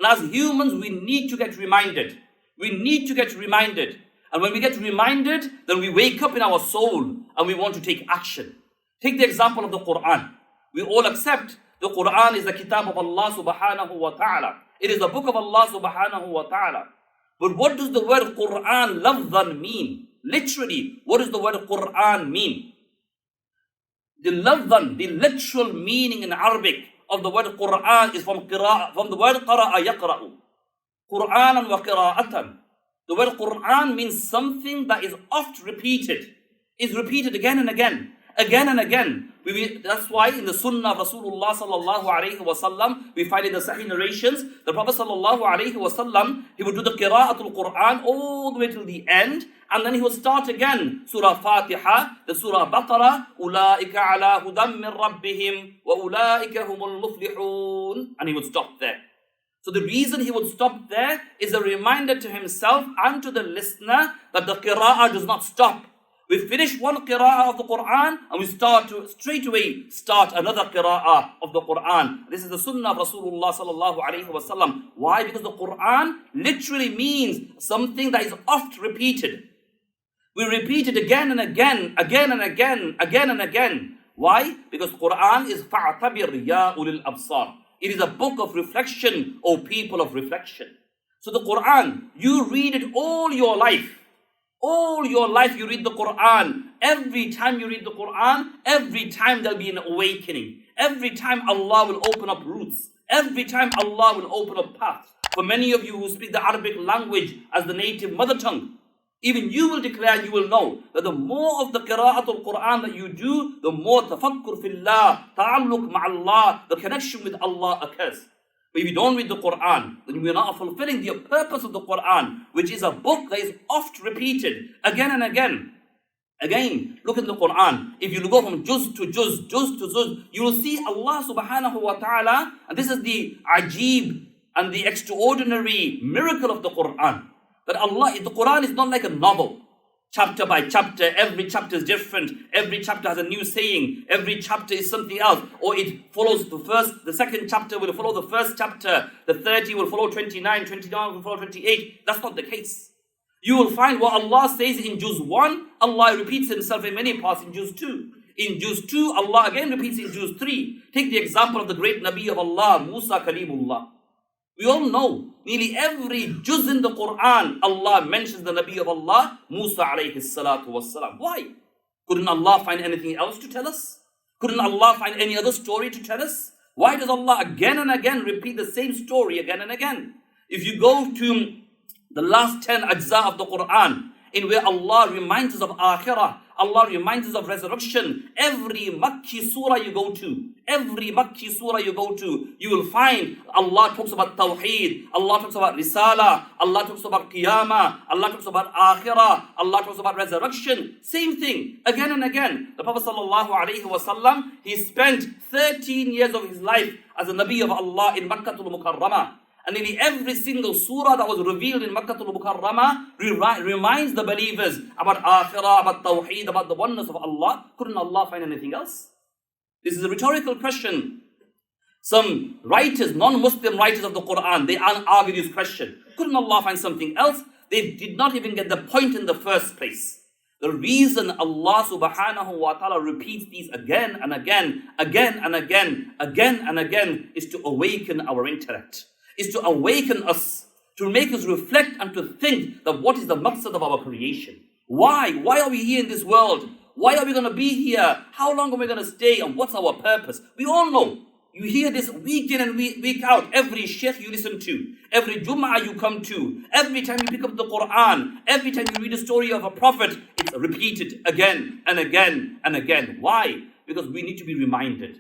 as humans, we need to get reminded. We need to get reminded. And when we get reminded, then we wake up in our soul and we want to take action. Take the example of the Quran. We all accept the Quran is the kitab of Allah subhanahu wa ta'ala. It is the book of Allah subhanahu wa ta'ala. But what does the word Quran lafzan mean? Literally, what does the word Quran mean? The lafzan, the literal meaning in Arabic of the word Quran is from the word qara'a yaqra'u. Qur'anan wa qira'atan. The word Quran means something that is oft repeated. Is repeated again and again. Again and again. That's why in the Sunnah of Rasulullah sallallahu alayhi wa sallam, we find in the Sahih narrations, the Prophet sallallahu alayhi wa sallam, he would do the qira'atul Quran all the way till the end, and then he would start again. Surah Fatiha, the Surah Baqarah, Ulaika ala hudam min rabbihim, wa ulaika humul muflihun, and he would stop there. So the reason he would stop there is a reminder to himself and to the listener that the qira'ah does not stop. We finish one qira'ah of the Quran and we start to straight away start another qira'ah of the Quran. This is the sunnah of Rasulullah sallallahu alayhi wa sallam. Why? Because the Quran literally means something that is oft repeated. We repeat it again and again, again and again, again and again. Why? Because Quran is fa'tabir ya ulil absar. It is a book of reflection, O people of reflection. So the Quran, you read it all your life. All your life you read the Quran. Every time you read the Quran, every time there'll be an awakening. Every time Allah will open up roots. Every time Allah will open up paths. For many of you who speak the Arabic language as the native mother tongue, even you will declare, you will know that the more of the qira'atul Quran that you do, the more tafakkur fillah, ta'alluq ma'allah, the connection with Allah occurs. But if you don't read the Quran, then we are not fulfilling the purpose of the Quran, which is a book that is oft repeated again and again. Again, look at the Quran. If you go from juz to juz, juz to juz, you will see Allah subhanahu wa ta'ala, and this is the ajib and the extraordinary miracle of the Quran. That the Quran is not like a novel. Chapter by chapter, every chapter is different. Every chapter has a new saying. Every chapter is something else. Or it follows the second chapter will follow the first chapter. The 30 will follow 29, 29 will follow 28. That's not the case. You will find what Allah says in Juz 1, Allah repeats himself in many parts in Juz 2. In Juz 2, Allah again repeats in Juz 3. Take the example of the great Nabi of Allah, Musa Kalimullah. We all know, nearly every juz in the Quran, Allah mentions the Nabi of Allah, Musa alayhi salatu wassalam. Why? Couldn't Allah find anything else to tell us? Couldn't Allah find any other story to tell us? Why does Allah again and again repeat the same story again and again? If you go to the last 10 ajza of the Quran, in where Allah reminds us of akhirah, Allah reminds us of resurrection. Every Makki surah you go to, you will find Allah talks about Tawheed, Allah talks about Risala, Allah talks about Qiyamah, Allah talks about Akhirah, Allah talks about resurrection. Same thing, again and again. The Prophet sallallahu alaihi wasallam, he spent 13 years of his life as a Nabi of Allah in Makkah al-Mukarramah. And nearly every single surah that was revealed in Makkah al-Mukarramah reminds the believers about Akhirah, about Tawheed, about the oneness of Allah. Couldn't Allah find anything else? This is a rhetorical question. Some writers, non-Muslim writers of the Quran, they argue this question. Couldn't Allah find something else? They did not even get the point in the first place. The reason Allah subhanahu wa ta'ala repeats these again and again, again and again, again and again, is to awaken our intellect. Is to awaken us, to make us reflect and to think that what is the maqsad of our creation. Why? Why are we here in this world? Why are we going to be here? How long are we going to stay? And what's our purpose? We all know. You hear this week in and week out. Every sheikh you listen to, every Jum'ah you come to, every time you pick up the Quran, every time you read a story of a prophet, it's repeated again and again and again. Why? Because we need to be reminded.